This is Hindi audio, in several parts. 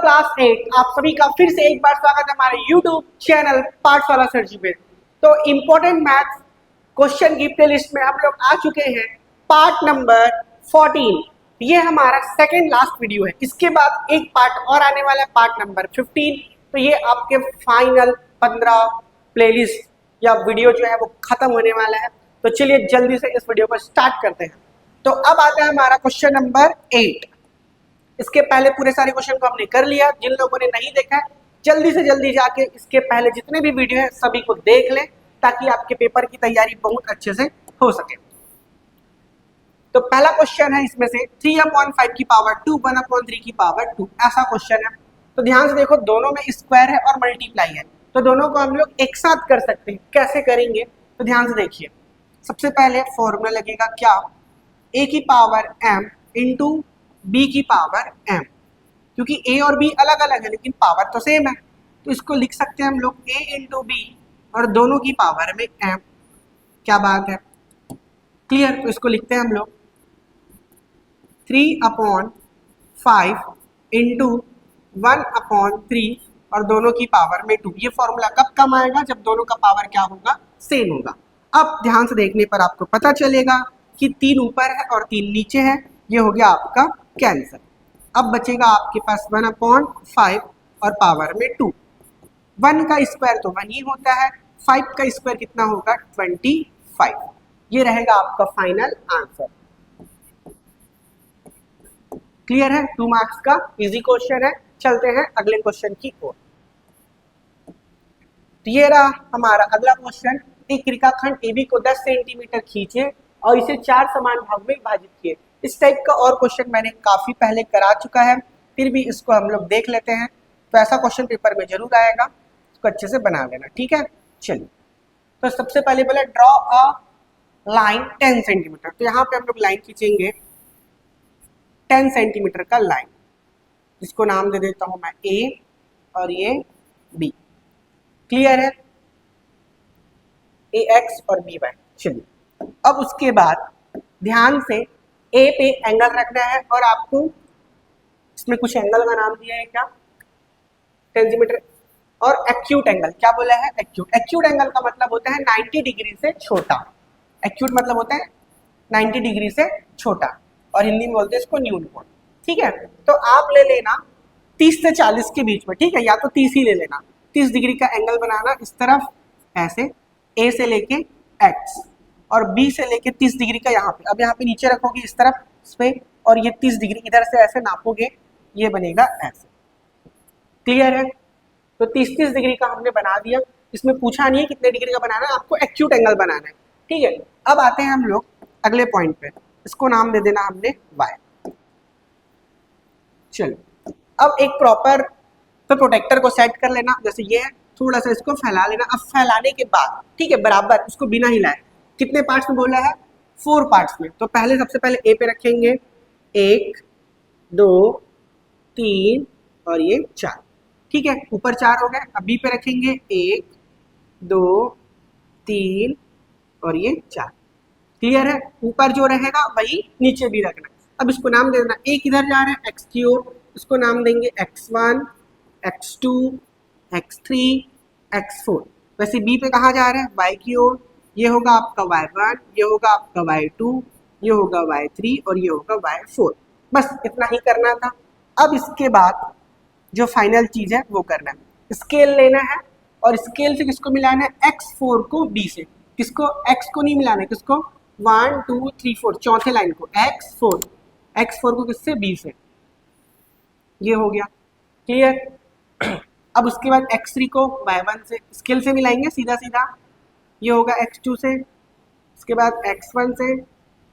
क्लास 8 आप सभी का फिर से एक बार स्वागत है हमारे YouTube चैनल पाठशाला सर्जी पे। तो इम्पोर्टेंट मैथ्स क्वेश्चन की प्लेलिस्ट में हम लोग आ चुके हैं पार्ट नंबर 14। ये हमारा सेकेंड लास्ट वीडियो है। इसके बाद एक पार्ट और आने वाला है, पार्ट नंबर 15। तो ये आपके फाइनल 15 प्लेलिस्ट या वीडियो जो है वो खत्म होने वाला है। तो चलिए जल्दी से इस वीडियो को स्टार्ट करते हैं। तो अब आता है हमारा क्वेश्चन नंबर 8। इसके पहले पूरे सारे क्वेश्चन को हमने कर लिया। जिन लोगों ने नहीं देखा है जल्दी से जल्दी जाके इसके पहले जितने भी वीडियो है सभी को देख लें, ताकि आपके पेपर की तैयारी बहुत अच्छे से हो सके। तो पहला क्वेश्चन है इसमें से 3/5 की पावर 2 1/3 की पावर 2 ऐसा क्वेश्चन है। तो ध्यान से देखो, दोनों में स्क्वायर है और मल्टीप्लाई है, तो दोनों को हम लोग एक साथ कर सकते हैं। कैसे करेंगे तो ध्यान से देखिए। सबसे पहले फॉर्मूला लगेगा क्या, a की पावर m इंटू b की पावर m, क्योंकि a और b अलग अलग है लेकिन पावर तो सेम है। तो इसको लिख सकते हैं हम लोग a इंटू बी और दोनों की पावर में m। क्या बात है, क्लियर। तो इसको लिखते हैं हम लोग 3/5 इंटू 1/3 और दोनों की पावर में 2। ये फॉर्मूला कब काम आएगा, जब दोनों का पावर क्या होगा, सेम होगा। अब ध्यान से देखने पर आपको पता चलेगा कि 3 ऊपर है और 3 नीचे है। ये हो गया आपका कैंसर। अब बचेगा आपके पास 1/5 और पावर में 2। 1 का स्क्वायर तो 1 ही होता है, 5 का स्क्वायर कितना होगा 25। ये रहेगा आपका फाइनल आंसर। क्लियर है, 2 मार्क्स का इजी क्वेश्चन है। चलते हैं अगले क्वेश्चन की ओर। तो ये रहा हमारा अगला क्वेश्चन। एक रेखाखंड AB को 10 सेंटीमीटर खींचे और इसे 4 समान भाग में विभाजित किए। इस टाइप का और क्वेश्चन मैंने काफी पहले करा चुका है, फिर भी इसको हम लोग देख लेते हैं। तो ऐसा क्वेश्चन पेपर में जरूर आएगा, इसको अच्छे से बना लेना, ठीक है। चलिए, तो सबसे पहले बोला ड्रॉ अ लाइन 10 सेंटीमीटर। तो यहाँ पे हम लोग लाइन खींचेंगे 10 सेंटीमीटर का लाइन, जिसको नाम दे देता हूं मैं A और ये B। क्लियर है, AX और BY। चलिए, अब उसके बाद ध्यान से A पे एंगल रखना है और आपको इसमें कुछ एंगल का नाम दिया है क्या, सेंटीमीटर। और एक्यूट एंगल क्या बोला है, एक्यूट। एक्यूट एंगल का मतलब होता है 90 डिग्री से छोटा। एक्यूट मतलब होता है 90 डिग्री से छोटा, और हिंदी में बोलते हैं इसको न्यून कोण, ठीक है। तो आप ले लेना 30 से 40 के बीच में, ठीक है, या तो 30 ही ले लेना। 30 डिग्री का एंगल बनाना इस तरफ ऐसे, A से लेके X और B से लेके 30 डिग्री का यहाँ पे। अब यहाँ पे नीचे रखोगे इस तरफ इस पे, और ये 30 डिग्री इधर से ऐसे नापोगे, ये बनेगा ऐसे। क्लियर है, तो 30-30 डिग्री का हमने बना दिया। इसमें पूछा नहीं है कितने डिग्री का बनाना है, आपको एक्यूट एंगल बनाना है, ठीक है। अब आते हैं हम लोग अगले पॉइंट पे, इसको नाम दे देना हमने Y। चलो, अब एक प्रॉपर तो प्रोटेक्टर को सेट कर लेना, जैसे ये है, थोड़ा सा इसको फैला लेना। अब फैलाने के बाद, ठीक है, बराबर उसको बिना हिलाए, कितने पार्ट्स में बोला है, 4 पार्ट्स में। तो पहले सबसे पहले A पे रखेंगे 1 2 3 और ये 4, ठीक है, ऊपर 4 हो गए। अब B पे रखेंगे 1 2 3 और ये 4। क्लियर है, ऊपर जो रहेगा वही नीचे भी रखना। अब इसको नाम दे देना, एक इधर जा रहा है X की ओर, इसको नाम देंगे X1 X2 X3 X4। वैसे B पे कहाँ जा रहा है, Y की ओर। ये होगा आपका Y1, ये होगा आपका Y2, ये होगा Y3 और ये होगा Y4। बस इतना ही करना था। अब इसके बाद जो फाइनल चीज है वो करना है, स्केल लेना है और स्केल से किसको मिलाना है, X4 को B से। किसको, X को नहीं मिलाना है, किसको, 1 2 3 4 चौथे लाइन को X4 को किससे, B से। ये हो गया, क्लियर। अब उसके बाद X3 को Y1 से स्केल से मिलाएंगे सीधा सीधा, ये होगा X2 से, इसके बाद X1 से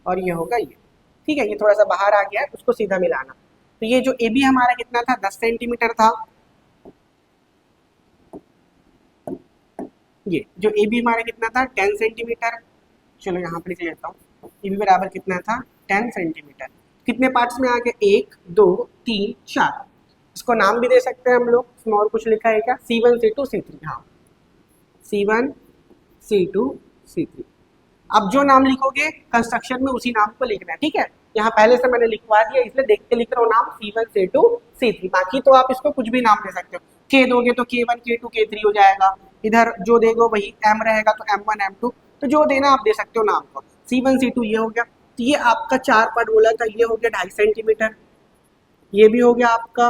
और ये होगा ये, ठीक है। ये थोड़ा सा बाहर आ गया है, उसको सीधा मिलाना। तो ये जो AB हमारा कितना था, 10 सेंटीमीटर था। ये जो AB हमारा कितना था, 10 सेंटीमीटर। चलो यहाँ पर लिख लेता हूँ, AB बराबर कितना था, 10 सेंटीमीटर। कितने पार्ट्स में आ गए, 1 2 3 4। इसको नाम भी दे सकते हैं हम लोग, इसमें और कुछ लिखा है क्या, C1 C2 C3। हाँ, C1 C2 C3। अब जो नाम लिखोगे कंस्ट्रक्शन में उसी नाम को लिखना है, ठीक है। यहाँ पहले से मैंने लिखवा दिया इसलिए देख के लिख रहा हूँ नाम C1 C2 C3। बाकी तो आप इसको कुछ भी नाम दे सकते हो, K दोगे तो K1 K2 K3 हो जाएगा, इधर जो देगो वही M रहेगा तो M1 M2, तो जो देना आप दे सकते हो नाम को। C1 C2 ये हो गया। तो ये आपका 4 पार्ट बोला था, ये हो गया 2.5 सेंटीमीटर, ये भी हो गया आपका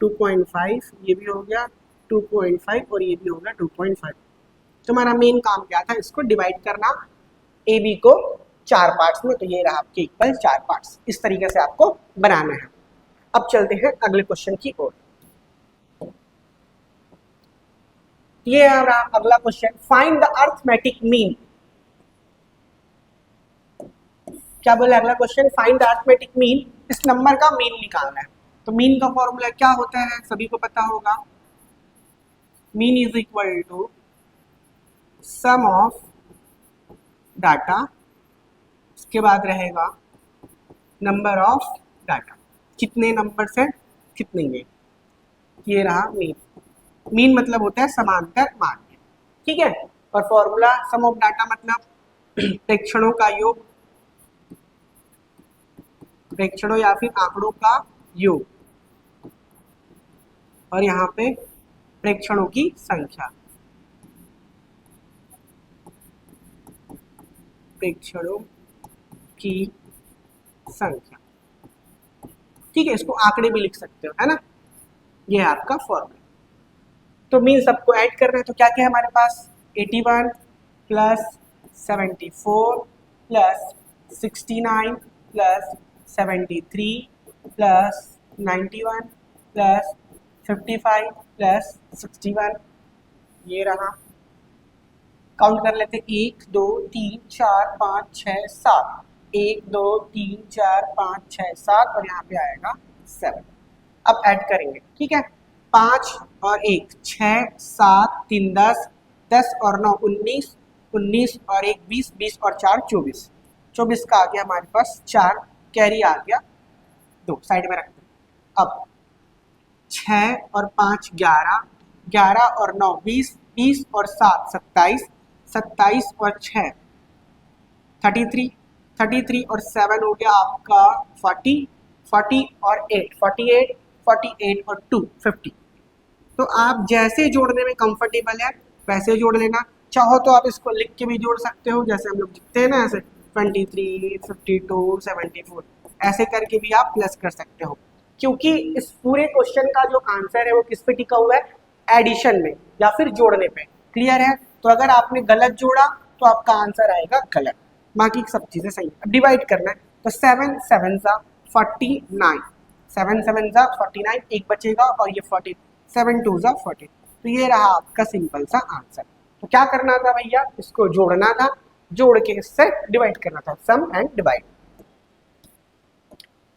2.5, ये भी हो गया 2.5 और ये भी हो गया 2.5। तो हमारा मेन काम क्या था, इसको डिवाइड करना ए बी को 4 पार्ट्स में। तो ये रहा आपके इक्वल 4 पार्ट्स, इस तरीके से आपको बनाना है। अब चलते हैं अगले क्वेश्चन की ओर। ये रहा अगला question, find the arithmetic mean. क्या बोला अगला question, find the arithmetic mean, इस नंबर का मीन निकालना है। तो मीन का फॉर्मूला क्या होता है, सभी को पता होगा, mean is equal to sum of data, उसके बाद रहेगा नंबर ऑफ डाटा, कितने नंबर से कितने ये, ये रहा मीन। मीन मतलब होता है समांतर मान, ठीक है। और फॉर्मूला सम ऑफ डाटा मतलब प्रेक्षणों का योग, प्रेक्षणों या फिर आंकड़ों का योग, और यहाँ पे प्रेक्षणों की संख्या, प्रेक्षणों की संख्या, ठीक है। इसको आंकड़े भी लिख सकते हो, है ना। ये है आपका फॉर्मूला। तो मीन सबको ऐड करना है, तो क्या क्या है हमारे पास, 81 plus 74 plus 69 plus 73 plus 91 plus 55 plus 61, ये रहा। काउंट कर लेते, 1 2 3 4 5 6 7, 1 2 3 4 5 6 7 और यहाँ पे आएगा 7। अब ऐड करेंगे, ठीक है। 5 और 1 6 7 3 10, 10 और 9 19, 19 और 1 20, 20 और 4 24, 24 का आ गया हमारे पास 4, कैरी आ गया 2, साइड में रखते हैं। अब 6 और 5 11, 11 और 9 20, 20 और 7 27, 27 और 6 33, 33 और 7 हो गया आपका 40, 40 और 8 48, 48 और 2 50। तो आप जैसे जोड़ने में कंफर्टेबल है वैसे जोड़ लेना, चाहो तो आप इसको लिख के भी जोड़ सकते हो, जैसे हम लोग लिखते हैं ना ऐसे 23 52 74, ऐसे करके भी आप प्लस कर सकते हो, क्योंकि इस पूरे क्वेश्चन का जो आंसर है वो किस पे टिका हुआ है, एडिशन में या फिर जोड़ने पे। क्लियर है। तो अगर आपने गलत जोड़ा तो आपका आंसर आएगा गलत, बाकी सब चीजें सही। अब डिवाइड करना है, तो 7 7 सा 49, 7 7 सा 49, एक बचेगा और ये 40, 7 2 सा 40। तो ये रहा आपका सिंपल सा आंसर। तो क्या करना था भैया, इसको जोड़ना था, जोड़ के इससे डिवाइड करना था, सम एंड डिवाइड।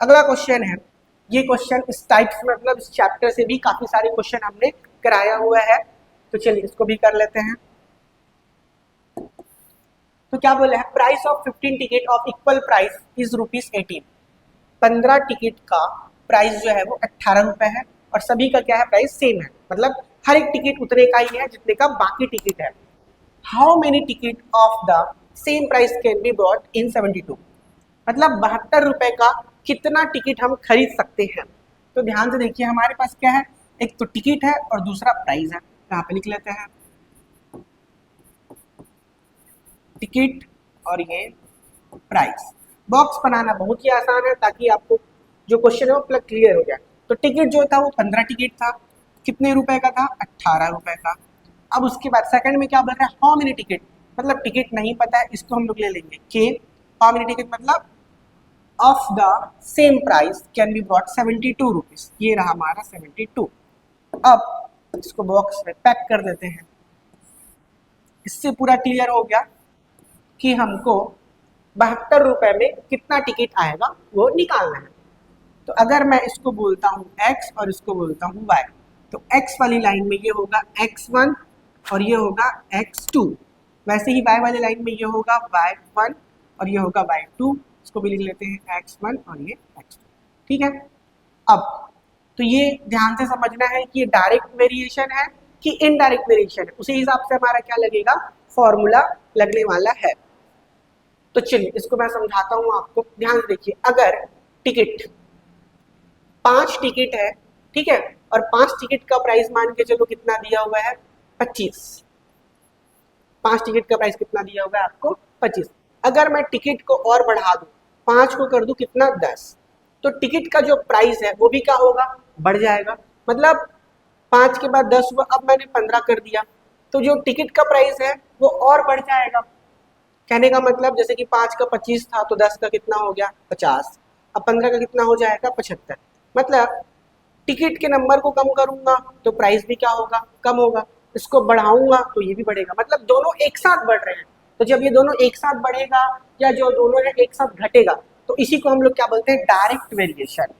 अगला क्वेश्चन है, ये क्वेश्चन इस टाइप से मतलब इस चैप्टर से भी काफी सारे क्वेश्चन हमने कराया हुआ है, तो चलिए इसको भी कर लेते हैं। तो क्या बोले हैं, price of 15 ticket of equal price is ₹18। 15 ticket का प्राइस जो है वो 18 रुपए है, और सभी का क्या है, प्राइस सेम है, मतलब हर एक टिकट उतने का ही है जितने का बाकी टिकट है। How many ticket of the same price can be bought in 72, मतलब 72 रुपए का कितना टिकट हम खरीद सकते हैं। तो ध्यान से देखिए, हमारे पास क्या है, एक तो टिकट है और दूसरा प्राइस है। यहाँ पे लिख लेते हैं टिकट और ये प्राइस। बॉक्स बनाना बहुत ही आसान है, ताकि आपको जो क्वेश्चन है वो प्लग क्लियर हो जाए। तो टिकट जो था वो 15 टिकट था, कितने रुपए का था, 18 रुपए का। अब उसके बाद सेकंड में क्या बोल रहा है, हाउ मेनी टिकट, मतलब टिकट नहीं पता है, इसको हम लोग ले लेंगे के। हाउ मेनी टिकट मतलब of the same price can be brought 72 rupees, ये रहा हमारा 72। अब इसको बॉक्स में पैक कर देते हैं। इससे पूरा क्लियर हो गया कि हमको 72 रुपए में कितना टिकट आएगा वो निकालना है। तो अगर मैं इसको बोलता हूँ x और इसको बोलता हूँ y, तो x वाली लाइन में ये होगा x1 और ये होगा x2, वैसे ही y वाली लाइन में ये होगा y1 और ये होगा y2, इसको भी लिख लेते हैं x1 और ये x2, ठीक है। अब तो ये ध्यान से समझना है कि ये डायरेक्ट वेरिएशन है कि इनडायरेक्ट वेरिएशन है, उसी हिसाब से हमारा क्या लगेगा, फॉर्मूला लगने वाला है। तो चलिए इसको मैं समझाता हूँ आपको, ध्यान से देखिए। अगर टिकट 5 टिकट है, ठीक है, और 5 टिकट का प्राइस मान के चलो कितना दिया हुआ है 25, 5 टिकट का प्राइस कितना दिया हुआ है आपको 25। अगर मैं टिकट को और बढ़ा दूं, 5 को कर दूं कितना 10, तो टिकट का जो प्राइस है वो भी क्या होगा, बढ़ जाएगा। मतलब 5 के बाद 10 हुआ, अब मैंने 15 कर दिया, तो जो टिकट का प्राइस है वो और बढ़ जाएगा। कहने का मतलब जैसे कि 5 का 25 था तो 10 का कितना हो गया 50, अब 15 का कितना हो जाएगा 75। मतलब टिकट के नंबर को कम करूंगा तो प्राइस भी क्या होगा, कम होगा। इसको बढ़ाऊंगा तो ये भी बढ़ेगा, मतलब दोनों एक साथ बढ़ रहे हैं। तो जब ये दोनों एक साथ बढ़ेगा या जो दोनों है एक साथ घटेगा, तो इसी को हम लोग क्या बोलते हैं, डायरेक्ट वेरिएशन।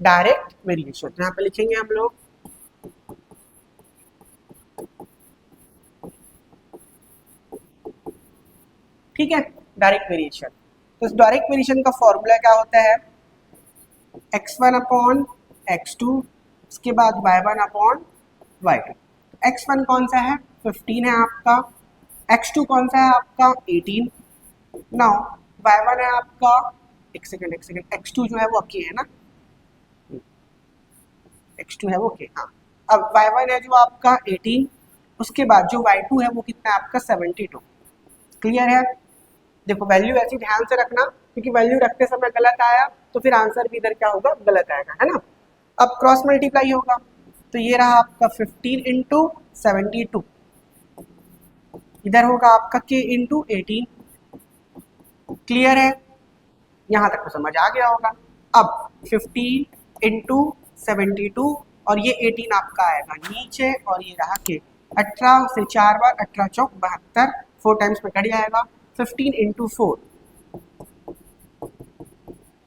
डायरेक्ट वेरिएशन यहाँ पे लिखेंगे हम लोग, ठीक है, डायरेक्ट वेरिएशन। तो इस डायरेक्ट वेरिएशन का फॉर्मूला क्या होता है, x1 अपॉन x2, उसके बाद y1 अपॉन y2। x1 कौन सा है 15 है आपका, x2 कौन सा है आपका 18, नाउ y1 है आपका, एक सेकंड, x2 जो है वो k है ना, x2 है वो k, हाँ। अब y1 है जो आपका 18, उसके बाद जो y2 है वो कितना है आपका 72। क्लियर है। देखो वैल्यू ऐसी ध्यान से रखना, क्योंकि वैल्यू रखते समय गलत आया तो फिर आंसर भी इधर क्या होगा, गलत आएगा, है ना। अब क्रॉस मल्टीप्लाई होगा, तो ये रहा आपका 15 इंटू 72, इधर होगा आपका k इंटू 18। क्लियर है, यहाँ तक तो समझ आ गया होगा। अब 15 इंटू 72 और ये 18 आपका आएगा नीचे, और ये रहा k। 18 से 4 बार, 18 चौक 72, 4 टाइम्स में कट जाएगा। 15 इंटू 4,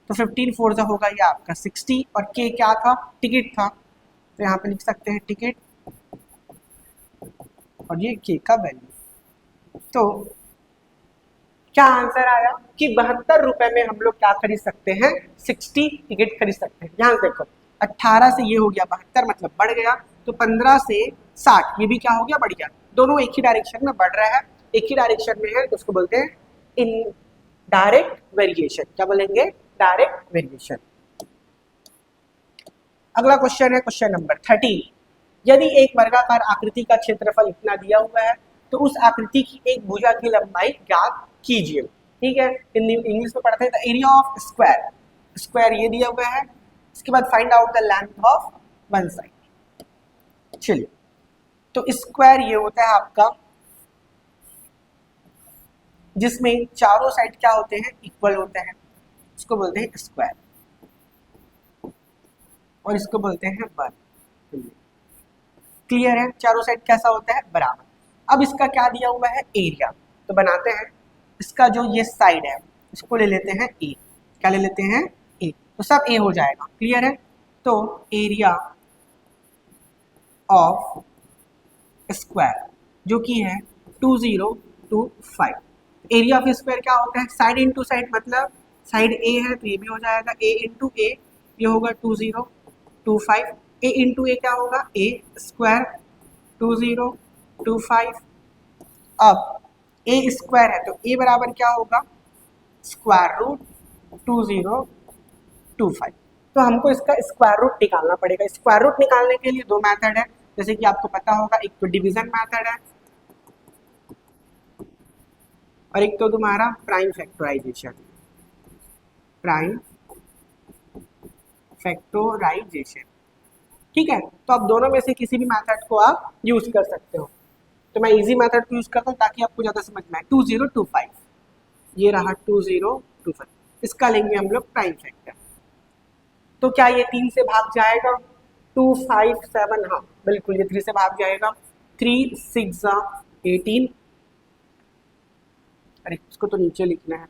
तो 15 4 से होगा ये आपका 60, और k क्या था, टिकट था, तो यहाँ पे लिख सकते हैं टिकट, और ये k का वैल्यू। तो क्या आंसर आया कि 72 रुपए में हम लोग क्या खरीद सकते हैं, 60 टिकट खरीद सकते हैं। ध्यान देखो 18 से ये हो गया 72, मतलब बढ़ गया, तो 15 से 60 ये भी क्या हो गया, बढ़ गया। दोनों एक ही डायरेक्शन में बढ़ रहा है, एक ही डायरेक्शन में है, तो उसको बोलते हैं इन डायरेक्ट वेरिएशन। क्या बोलेंगे, डायरेक्ट वेरिएशन। अगला क्वेश्चन है क्वेश्चन नंबर 13। यदि एक वर्गाकार आकृति का क्षेत्रफल इतना दिया हुआ है तो उस आकृति की एक भुजा की लंबाई ज्ञात कीजिए। ठीक है, इंग्लिश में पढ़ते हैं the area of square, square ये दिया हुआ है, इसके बाद find out the length of one side. चलिए, तो स्क्वायर ये होता है आपका जिसमें चारों साइड क्या होते हैं, इक्वल होते हैं, इसको बोलते हैं स्क्वायर, और इसको बोलते हैं वन। क्लियर है, चारों साइड कैसा होता है, बराबर। अब इसका क्या दिया हुआ है, एरिया, तो बनाते हैं इसका जो ये साइड है इसको ले लेते हैं ए। क्या ले लेते हैं, ए, तो सब ए हो जाएगा। क्लियर है, तो एरिया ऑफ स्क्वायर जो कि है 2025। एरिया ऑफ स्क्वायर क्या होता है, साइड इंटू साइड, मतलब साइड ए है तो ये भी हो जाएगा ए इंटू ए, ये होगा 2025। ए इंटू ए क्या होगा, ए स्क्वायर 2025। अब ए स्क्वायर है तो ए बराबर क्या होगा, स्क्वायर रूट 2025। तो हमको इसका स्क्वायर रूट निकालना पड़ेगा। स्क्वायर रूट निकालने के लिए दो मेथड है, जैसे कि आपको पता होगा, एक तो डिवीजन मेथड है और एक तो तुम्हारा प्राइम फैक्टराइजेशन, प्राइम फैक्टराइजेशन। ठीक है, तो आप दोनों में से किसी भी मेथड को आप यूज कर सकते हो। तो मैं इजी मेथड को यूज करता हूँ ताकि आपको ज़्यादा समझ में आए। 2025, ये रहा 2025, इसका लेंगे हम लोग प्राइम फैक्टर। तो क्या ये 3 से भाग जाएगा, 257, हाँ बिल्कुल ये 3 से भाग जाएगा। 3 6 18, अरे इसको तो नीचे लिखना है,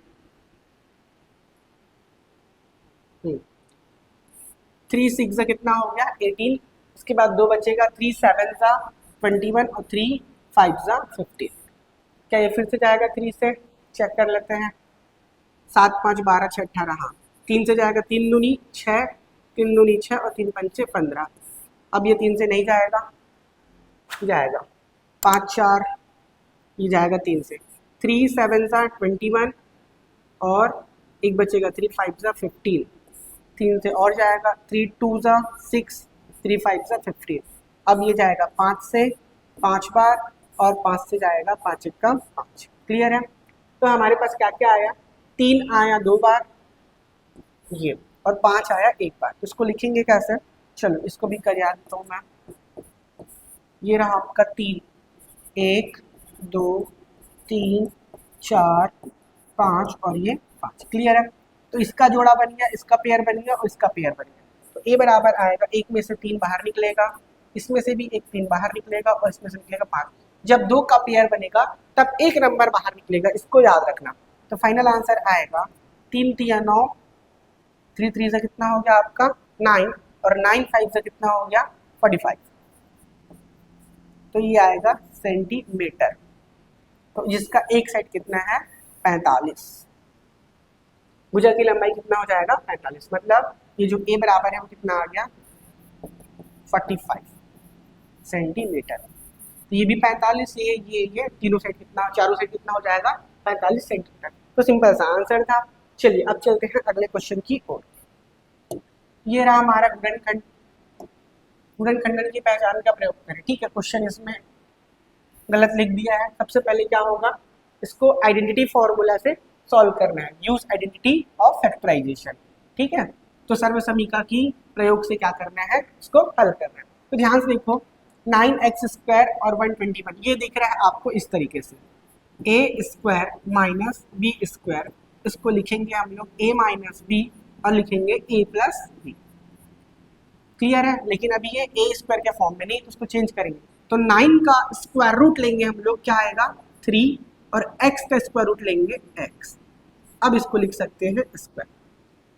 3 6 कितना हो गया 18, उसके बाद 2 बचेगा, 3 7 21 और 3 5 15। क्या ये फिर से जाएगा 3 से, चेक कर लेते हैं। 7 5 12 6 18, हाँ 3 से जाएगा, 3 दूनी 6, 3 दूनी 6 और 3 पंचे 15। अब ये 3 से नहीं जाएगा, जाएगा 5 4, ये जाएगा 3 से, 3 7 21 और एक बचेगा 3 5 15, 3 से और जाएगा 3 2 6, 3 5 15। अब ये जाएगा 5 से 5 बार और 5 से जाएगा 5 1 5। क्लियर है? तो हमारे पास क्या क्या आया, 3 आया 2 बार ये, और 5 आया 1 बार। तो इसको लिखेंगे कैसे, चलो इसको भी कर याद देता हूँ मैं। ये रहा आपका 3, 1 2 3 4 5 और ये 5। क्लियर है? तो इसका जोड़ा बन गया, इसका पेयर बन गया और इसका पेयर बन गया। तो ए बराबर आएगा, एक में से 3 बाहर निकलेगा, इसमें से भी एक 3 बाहर निकलेगा और इसमें से निकलेगा 5। जब 2 का पेयर बनेगा तब एक नंबर बाहर निकलेगा, इसको याद रखना। तो फाइनल आंसर आएगा 3 3 9, 3 3 से कितना हो गया आपका 9 और 9 5 से कितना हो गया 45। तो ये आएगा सेंटीमीटर। तो जिसका एक साइड कितना है 45। भुजा की लंबाई कितना हो जाएगा 45। मतलब ये जो ए बराबर है वो कितना आ गया 45 सेंटीमीटर। तो ये भी 45, ये तीनों साइड कितना, चारों साइड कितना हो जाएगा 45 सेंटीमीटर। तो सिंपल सा आंसर था। चलिए अब चलते हैं अगले क्वेश्चन की ओर। ये रहा हमारा गुणनखंड। गुणनखंडन की पहचान का प्रयोग करें। ठीक है, क्वेश्चन इसमें गलत लिख दिया है। सबसे पहले क्या होगा, इसको आइडेंटिटी फॉर्मूला से सॉल्व करना है। Use identity of factorization. ठीक है, तो सर्वसमीका की प्रयोग से क्या करना है, इसको हल करना है। तो ध्यान से देखो, 9x² और 121 ये दिख रहा है आपको इस तरीके से, a² माइनस b²। इसको लिखेंगे हम लोग a माइनस b और लिखेंगे a प्लस b। क्लियर है? लेकिन अभी ये a² के फॉर्म में नहीं, तो उसको चेंज करेंगे। तो 9 का स्क्वायर रूट लेंगे हम लोग, क्या आएगा 3, और x का स्क्वायर रूट लेंगे x। अब इसको लिख सकते हैं स्क्वायर,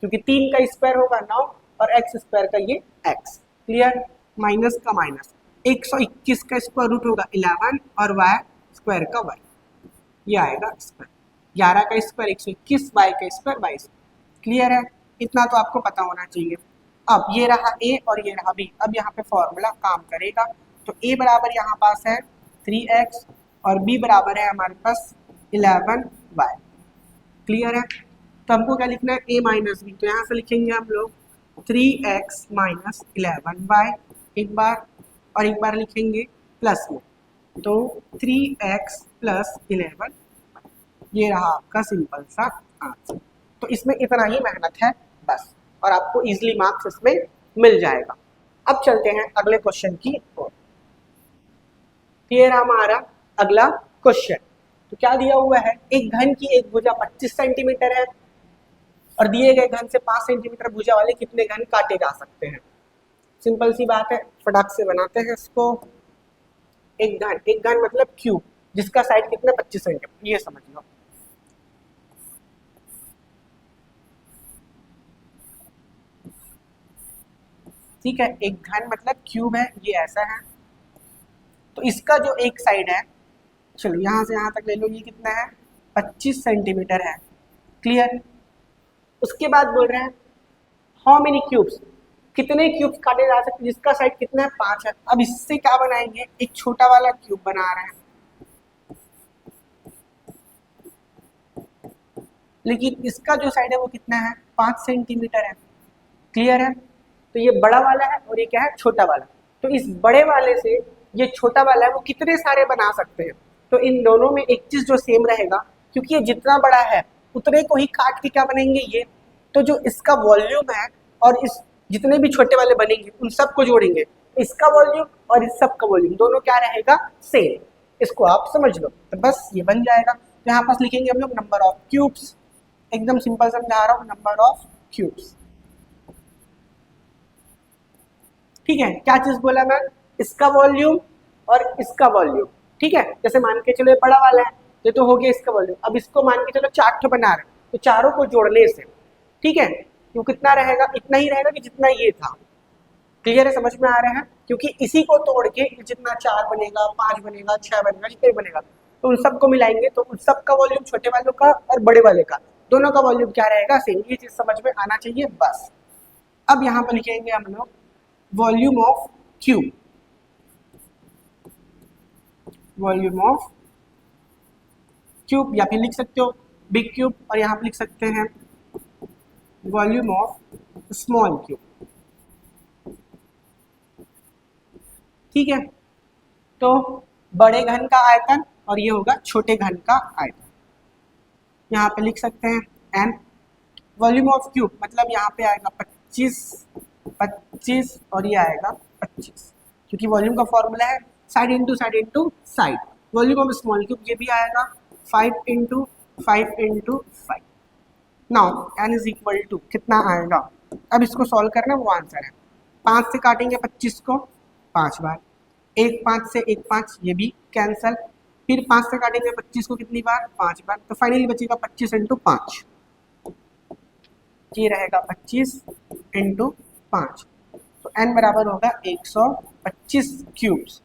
क्योंकि 3 का स्क्वायर होगा 9 और x² का ये x। क्लियर? माइनस का माइनस, 121 का स्क्वायर रूट होगा 11 और y² का y, ये आएगा स्क्वायर। 11 का स्क्वायर 121, y का स्क्वायर 22। क्लियर है? इतना तो आपको पता होना चाहिए। अब ये रहा a और ये रहा b। अब यहाँ पे फॉर्मूला काम करेगा। तो a बराबर यहाँ पास है 3x और b बराबर है हमारे पास 11y। क्लियर है? तो हमको क्या लिखना है, a माइनस बी। तो यहाँ से लिखेंगे हम लोग 3x माइनस 11y एक बार, और एक बार लिखेंगे प्लस में, तो 3x प्लस 11। ये रहा आपका सिंपल सा आंसर। तो इसमें इतना ही मेहनत है बस, और आपको इजीली मार्क्स इसमें मिल जाएगा। अब चलते हैं अगले क्वेश्चन की ओर। ये रहा हमारा अगला क्वेश्चन। तो क्या दिया हुआ है, एक घन की एक भुजा 25 सेंटीमीटर है और दिए गए घन से 5 सेंटीमीटर भुजा वाले कितने घन काटे जा सकते हैं। सिंपल सी बात है, फटाक से बनाते हैं इसको। एक घन मतलब क्यूब, जिसका साइड कितना 25 सेंटीमीटर, ये समझ लो। ठीक है, एक घन मतलब क्यूब है, ये ऐसा है। तो इसका जो एक साइड है, चलो यहां से यहां तक ले लो, ये कितना है 25 सेंटीमीटर है। क्लियर? उसके बाद बोल रहे हैं हाउ मेनी क्यूब्स, कितने क्यूब्स काटे जा सकते हैं जिसका साइड कितना है 5 है। अब इससे क्या बनाएंगे, एक छोटा वाला क्यूब बना रहे हैं, लेकिन इसका जो साइड है वो कितना है 5 सेंटीमीटर है। क्लियर है? तो ये बड़ा वाला है और ये क्या है छोटा वाला। तो इस बड़े वाले से ये छोटा वाला है वो कितने सारे बना सकते हैं। तो इन दोनों में एक चीज जो सेम रहेगा, क्योंकि ये जितना बड़ा है उतने को ही काट के क्या बनेंगे ये, तो जो इसका वॉल्यूम है और इस जितने भी छोटे वाले बनेंगे उन सबको जोड़ेंगे, इसका वॉल्यूम और इस सब का वॉल्यूम दोनों क्या रहेगा सेम। इसको आप समझ लो, तो बस ये बन जाएगा। तो यहाँ पास लिखेंगे हम लोग नंबर ऑफ क्यूब्स। एकदम सिंपल समझा रहा हूँ, नंबर ऑफ क्यूब्स। ठीक है, क्या चीज बोला मैं, इसका वॉल्यूम और इसका वॉल्यूम। ठीक है, जैसे मान के चलो ये बड़ा वाला है, ये तो हो गया इसका वॉल्यूम। अब इसको मान के चलो 4 ठो बना रहे, तो चारों को जोड़ने से ठीक है तो कितना रहेगा, इतना ही रहेगा कि जितना ये था। क्लियर है, समझ में आ रहा है? क्योंकि इसी को तोड़ के जितना 4 बनेगा, 5 बनेगा, 6 बनेगा, जितना बनेगा, तो उन सबको मिलाएंगे तो उन सब का वॉल्यूम छोटे वालों का और बड़े वाले का दोनों का वॉल्यूम क्या रहेगा सेम। ये चीज समझ में आना चाहिए बस। अब यहाँ पर लिखेंगे हम लोग volume of cube, volume of cube, या फिर लिख सकते हो बिग क्यूब, और यहाँ पे लिख सकते हैं वॉल्यूम ऑफ स्मॉल क्यूब। ठीक है, तो बड़े घन का आयतन और ये होगा छोटे घन का आयतन। यहाँ पे लिख सकते हैं n। वॉल्यूम ऑफ क्यूब मतलब यहाँ पे आएगा 25 और ये आएगा 25, क्योंकि वॉल्यूम का फॉर्मूला है side into side. Volume of small cube ये भी आएगा 5 into 5। Now n is equal to कितना आएगा, अब इसको सॉल्व करना वो आंसर है। 5 से काटेंगे 25 को 5 बार, 5 से 5 ये भी कैंसल, फिर 5 से काटेंगे 25 को कितनी बार, 5 बार, तो फाइनली बचेगा 25 इंटू 5। ये रहेगा 25 इंटू 5, तो n बराबर होगा 125 क्यूब्स।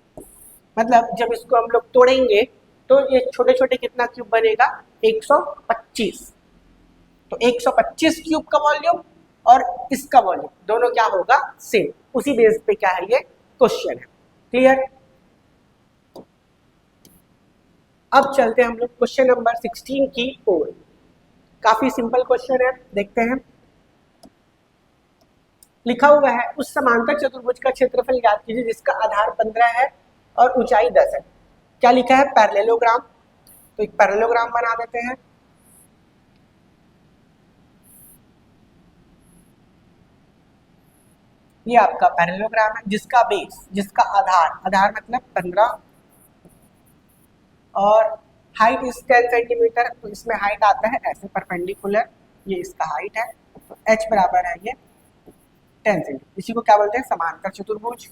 मतलब जब इसको हम लोग तोड़ेंगे तो ये छोटे छोटे कितना क्यूब बनेगा, 125। तो 125 क्यूब का वॉल्यूम और इसका वॉल्यूम दोनों क्या होगा, सेम। उसी बेस पे क्या है ये क्वेश्चन है। क्लियर। अब चलते हैं हम लोग क्वेश्चन नंबर 16 की ओर। काफी सिंपल क्वेश्चन है, देखते हैं। लिखा हुआ है उस समांतर चतुर्भुज का क्षेत्रफल ज्ञात कीजिए जिसका आधार 15 है और ऊंचाई 10 है। क्या लिखा है, पैरेललोग्राम। तो एक पैरेललोग्राम बना देते हैं। ये आपका पैरेललोग्राम है जिसका बेस, जिसका आधार मतलब 15 और हाइट इस 10 सेंटीमीटर। तो इसमें हाइट आता है ऐसे परपेंडिकुलर, ये इसका हाइट है, तो h बराबर है ये 10 सेंटीमीटर। इसी को क्या बोलते हैं, समांतर चतुर्भुज।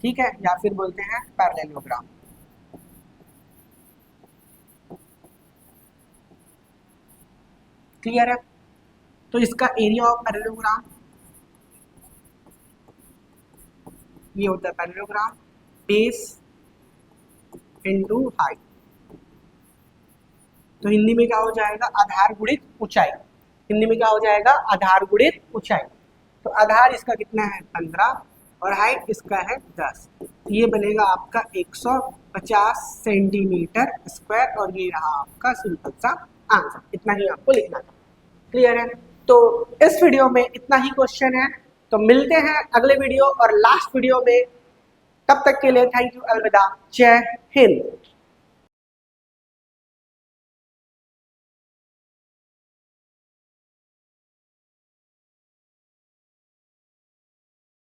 ठीक है, या फिर बोलते हैं पैरेललोग्राम। क्लियर है। तो इसका एरिया ऑफ पैरेललोग्राम ये होता है पैरेललोग्राम, बेस इनटू हाइट। तो हिंदी में क्या हो जाएगा, आधार गुणित ऊंचाई। हिंदी में क्या हो जाएगा, आधार गुणित ऊंचाई। तो आधार इसका कितना है 15 और हाइट इसका है 10। ये बनेगा आपका 150 सेंटीमीटर स्क्वायर, और ये रहा आपका सिंपल सा आंसर। इतना ही आपको लिखना था। क्लियर है। तो इस वीडियो में इतना ही क्वेश्चन है। तो मिलते हैं अगले वीडियो और लास्ट वीडियो में। तब तक के लिए थैंक यू, अलविदा, जय हिंद।